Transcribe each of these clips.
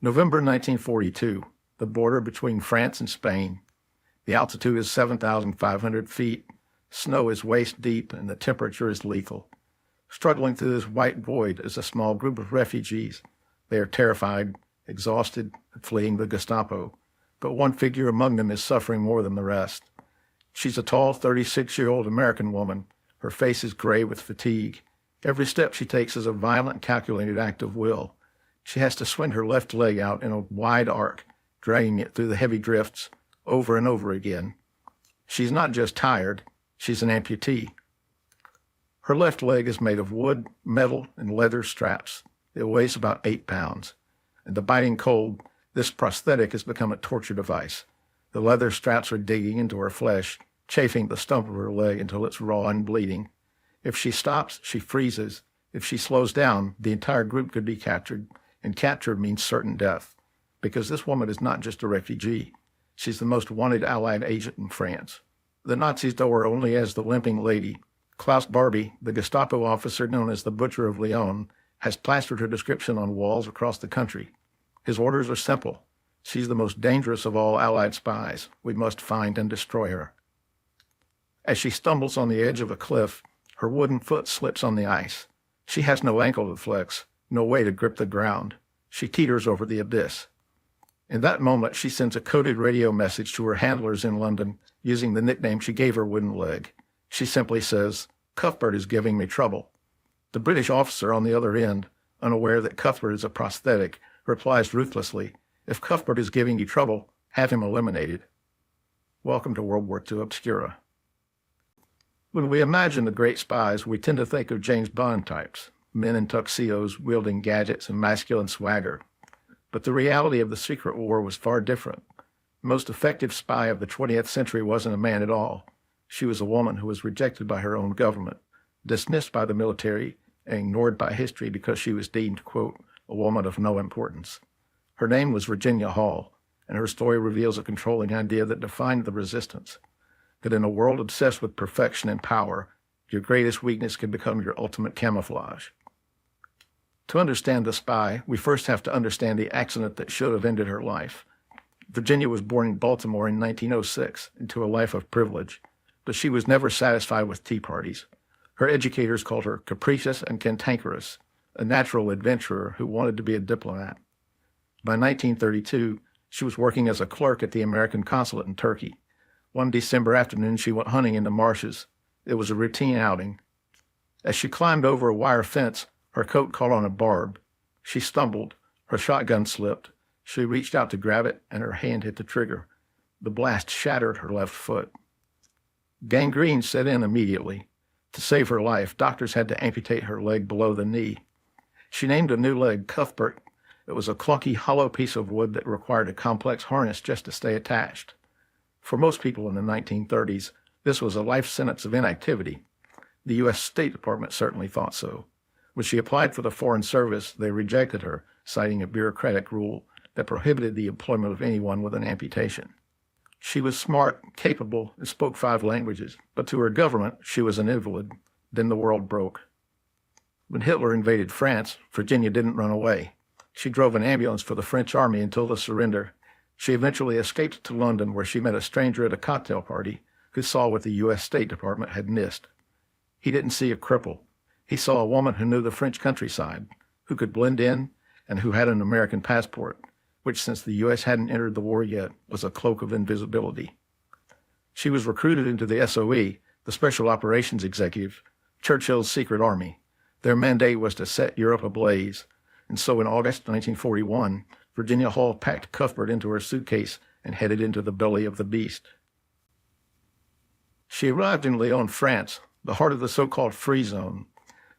November 1942, the border between France and Spain. The altitude is 7,500 feet, snow is waist deep, and the temperature is lethal. Struggling through this white void is a small group of refugees. They are terrified, exhausted, and fleeing the Gestapo. But one figure among them is suffering more than the rest. She's a tall, 36-year-old American woman. Her face is gray with fatigue. Every step she takes is a violent, calculated act of will. She has to swing her left leg out in a wide arc, dragging it through the heavy drifts over and over again. She's not just tired, she's an amputee. Her left leg is made of wood, metal, and leather straps. It weighs about 8 pounds. In the biting cold, this prosthetic has become a torture device. The leather straps are digging into her flesh, chafing the stump of her leg until it's raw and bleeding. If she stops, she freezes. If she slows down, the entire group could be captured, and capture means certain death, because this woman is not just a refugee. She's the most wanted Allied agent in France. The Nazis know her only as the Limping Lady. Klaus Barbie, the Gestapo officer known as the Butcher of Lyon, has plastered her description on walls across the country. His orders are simple. She's the most dangerous of all Allied spies. We must find and destroy her. As she stumbles on the edge of a cliff, her wooden foot slips on the ice. She has no ankle to flex, no way to grip the ground. She teeters over the abyss. In that moment, she sends a coded radio message to her handlers in London using the nickname she gave her wooden leg. She simply says, "Cuthbert is giving me trouble." The British officer on the other end, unaware that Cuthbert is a prosthetic, replies ruthlessly, "If Cuthbert is giving you trouble, have him eliminated." Welcome to World War II Obscura. When we imagine the great spies, we tend to think of James Bond types, men in tuxedos wielding gadgets and masculine swagger. But the reality of the Secret War was far different. The most effective spy of the 20th century wasn't a man at all. She was a woman who was rejected by her own government, dismissed by the military, and ignored by history because she was deemed, quote, a woman of no importance. Her name was Virginia Hall, and her story reveals a controlling idea that defined the resistance, that in a world obsessed with perfection and power, your greatest weakness can become your ultimate camouflage. To understand the spy, we first have to understand the accident that should have ended her life. Virginia was born in Baltimore in 1906 into a life of privilege, but she was never satisfied with tea parties. Her educators called her capricious and cantankerous, a natural adventurer who wanted to be a diplomat. By 1932, she was working as a clerk at the American consulate in Turkey. One December afternoon, she went hunting in the marshes. It was a routine outing. As she climbed over a wire fence, her coat caught on a barb. She stumbled. Her shotgun slipped. She reached out to grab it, and her hand hit the trigger. The blast shattered her left foot. Gangrene set in immediately. To save her life, doctors had to amputate her leg below the knee. She named a new leg Cuthbert. It was a clunky, hollow piece of wood that required a complex harness just to stay attached. For most people in the 1930s, this was a life sentence of inactivity. The U.S. State Department certainly thought so. When she applied for the Foreign Service, they rejected her, citing a bureaucratic rule that prohibited the employment of anyone with an amputation. She was smart, capable, and spoke 5 languages, but to her government, she was an invalid. Then the world broke. When Hitler invaded France, Virginia didn't run away. She drove an ambulance for the French army until the surrender. She eventually escaped to London, where she met a stranger at a cocktail party who saw what the U.S. State Department had missed. He didn't see a cripple. He saw a woman who knew the French countryside, who could blend in, and who had an American passport, which, since the U.S. hadn't entered the war yet, was a cloak of invisibility. She was recruited into the SOE, the Special Operations Executive, Churchill's secret army. Their mandate was to set Europe ablaze, and so in August 1941, Virginia Hall packed Cuthbert into her suitcase and headed into the belly of the beast. She arrived in Lyon, France, the heart of the so-called free zone.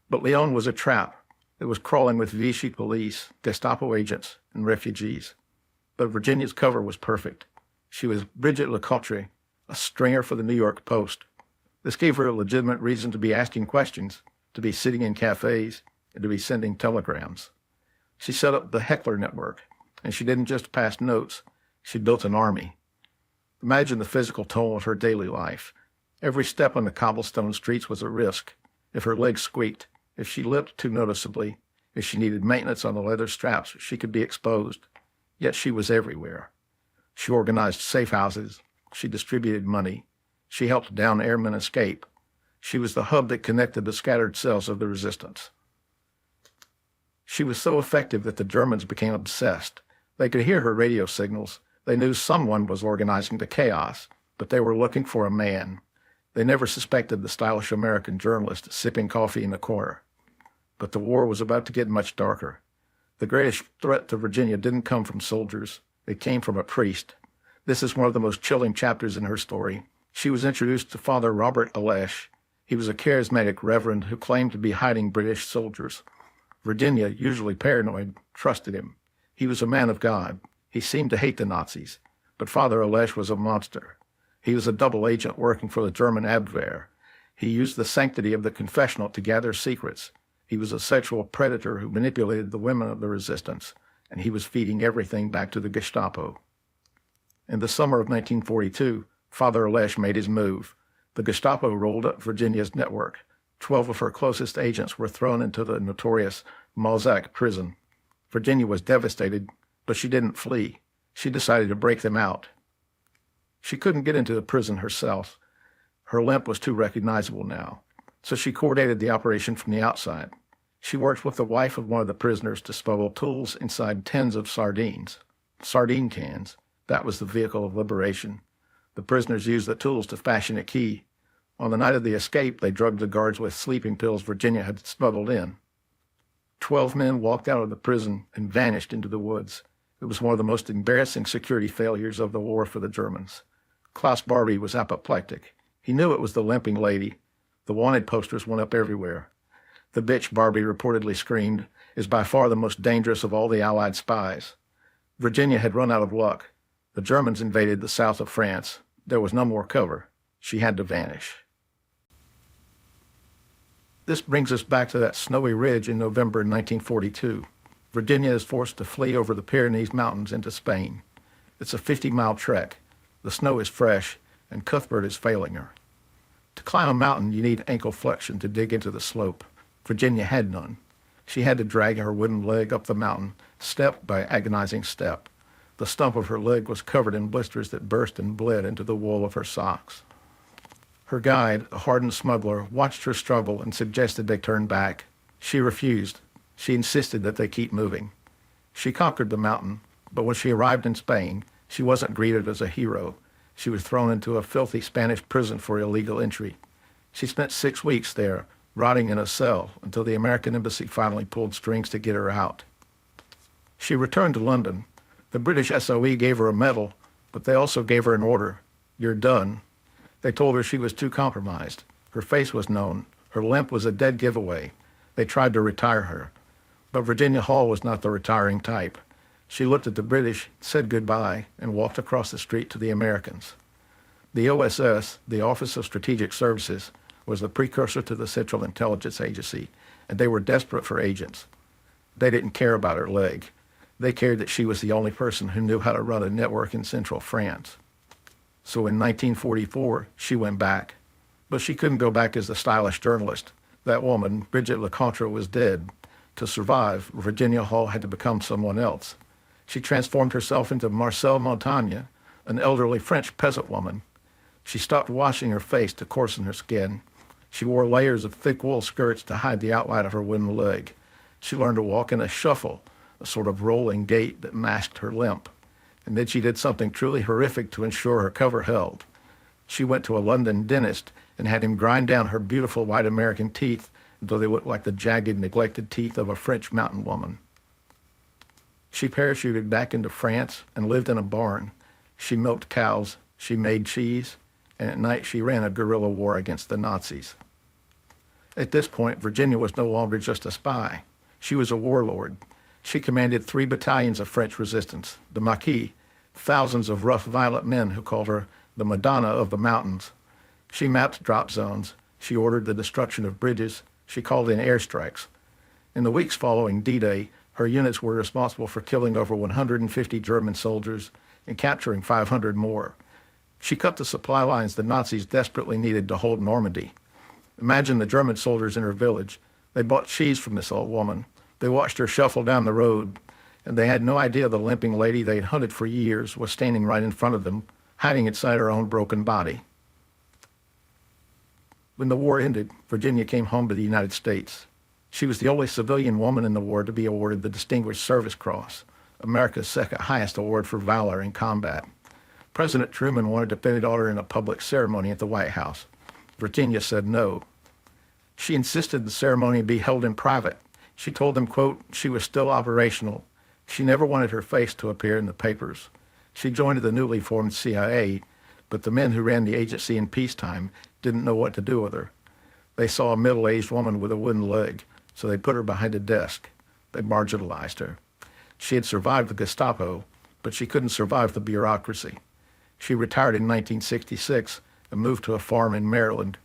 But Lyon was a trap. It was crawling with Vichy police, Gestapo agents, and refugees. But Virginia's cover was perfect. She was Bridget Lecoultre, a stringer for the New York Post. This gave her a legitimate reason to be asking questions, to be sitting in cafes, and to be sending telegrams. She set up the Heckler Network, and she didn't just pass notes, she built an army. Imagine the physical toll of her daily life. Every step on the cobblestone streets was a risk. If her legs squeaked, if she limped too noticeably, if she needed maintenance on the leather straps, she could be exposed. Yet she was everywhere. She organized safe houses. She distributed money. She helped downed airmen escape. She was the hub that connected the scattered cells of the resistance. She was so effective that the Germans became obsessed. They could hear her radio signals. They knew someone was organizing the chaos, but they were looking for a man. They never suspected the stylish American journalist sipping coffee in the corner. But the war was about to get much darker. The greatest threat to Virginia didn't come from soldiers. It came from a priest. This is one of the most chilling chapters in her story. She was introduced to Father Robert Alesh. He was a charismatic reverend who claimed to be hiding British soldiers. Virginia, usually paranoid, trusted him. He was a man of God. He seemed to hate the Nazis. But Father Alesh was a monster. He was a double agent working for the German Abwehr. He used the sanctity of the confessional to gather secrets. He was a sexual predator who manipulated the women of the resistance, and he was feeding everything back to the Gestapo. In the summer of 1942, Father Alesh made his move. The Gestapo rolled up Virginia's network. 12 of her closest agents were thrown into the notorious Malzac prison. Virginia was devastated, but she didn't flee. She decided to break them out. She couldn't get into the prison herself. Her limp was too recognizable now, so she coordinated the operation from the outside. She worked with the wife of one of the prisoners to smuggle tools inside tins of sardines. Sardine cans. That was the vehicle of liberation. The prisoners used the tools to fashion a key. On the night of the escape, they drugged the guards with sleeping pills Virginia had smuggled in. 12 men walked out of the prison and vanished into the woods. It was one of the most embarrassing security failures of the war for the Germans. Klaus Barbie was apoplectic. He knew it was the Limping Lady. The wanted posters went up everywhere. The bitch, Barbie reportedly screamed, is by far the most dangerous of all the Allied spies. Virginia had run out of luck. The Germans invaded the south of France. There was no more cover. She had to vanish. This brings us back to that snowy ridge in November 1942. Virginia is forced to flee over the Pyrenees mountains into Spain. It's a 50-mile trek. The snow is fresh, and Cuthbert is failing her. To climb a mountain, you need ankle flexion to dig into the slope. Virginia had none. She had to drag her wooden leg up the mountain, step by agonizing step. The stump of her leg was covered in blisters that burst and bled into the wool of her socks. Her guide, a hardened smuggler, watched her struggle and suggested they turn back. She refused. She insisted that they keep moving. She conquered the mountain, but when she arrived in Spain, she wasn't greeted as a hero. She was thrown into a filthy Spanish prison for illegal entry. She spent 6 weeks there, rotting in a cell, until the American embassy finally pulled strings to get her out. She returned to London. The British SOE gave her a medal, but they also gave her an order. You're done. They told her she was too compromised. Her face was known. Her limp was a dead giveaway. They tried to retire her. But Virginia Hall was not the retiring type. She looked at the British, said goodbye, and walked across the street to the Americans. The OSS, the Office of Strategic Services, was the precursor to the Central Intelligence Agency, and they were desperate for agents. They didn't care about her leg. They cared that she was the only person who knew how to run a network in central France. So in 1944, she went back. But she couldn't go back as the stylish journalist. That woman, Brigitte Lecointre, was dead. To survive, Virginia Hall had to become someone else. She transformed herself into Marcelle Montagne, an elderly French peasant woman. She stopped washing her face to coarsen her skin. She wore layers of thick wool skirts to hide the outline of her wooden leg. She learned to walk in a shuffle, a sort of rolling gait that masked her limp. And then she did something truly horrific to ensure her cover held. She went to a London dentist and had him grind down her beautiful white American teeth until they looked like the jagged, neglected teeth of a French mountain woman. She parachuted back into France and lived in a barn. She milked cows, she made cheese, and at night she ran a guerrilla war against the Nazis. At this point, Virginia was no longer just a spy. She was a warlord. She commanded 3 battalions of French resistance, the Maquis, thousands of rough, violent men who called her the Madonna of the mountains. She mapped drop zones. She ordered the destruction of bridges. She called in airstrikes. In the weeks following D-Day, her units were responsible for killing over 150 German soldiers and capturing 500 more. She cut the supply lines the Nazis desperately needed to hold Normandy. Imagine the German soldiers in her village. They bought cheese from this old woman. They watched her shuffle down the road. and they had no idea the limping lady they'd hunted for years was standing right in front of them, hiding inside her own broken body. When the war ended, Virginia came home to the United States. She was the only civilian woman in the war to be awarded the Distinguished Service Cross, America's second highest award for valor in combat. President Truman wanted to pin it on her in a public ceremony at the White House. Virginia said no. She insisted the ceremony be held in private. She told them, quote, she was still operational. She never wanted her face to appear in the papers. She joined the newly formed CIA, but the men who ran the agency in peacetime didn't know what to do with her. They saw a middle-aged woman with a wooden leg, so they put her behind a desk. They marginalized her. She had survived the Gestapo, but she couldn't survive the bureaucracy. She retired in 1966 and moved to a farm in Maryland.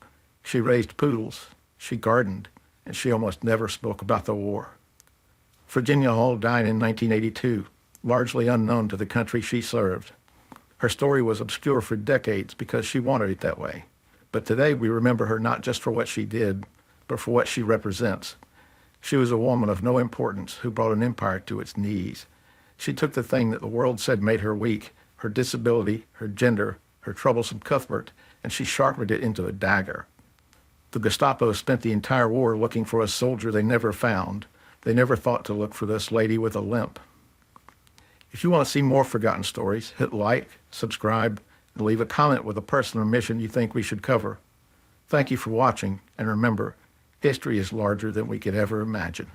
She raised poodles, she gardened, and she almost never spoke about the war. Virginia Hall died in 1982, largely unknown to the country she served. Her story was obscure for decades because she wanted it that way. But today we remember her not just for what she did, but for what she represents. She was a woman of no importance who brought an empire to its knees. She took the thing that the world said made her weak, her disability, her gender, her troublesome Cuthbert, and she sharpened it into a dagger. The Gestapo spent the entire war looking for a soldier they never found. They never thought to look for this lady with a limp. If you want to see more forgotten stories, hit like, subscribe, and leave a comment with a person or mission you think we should cover. Thank you for watching, and remember, history is larger than we could ever imagine.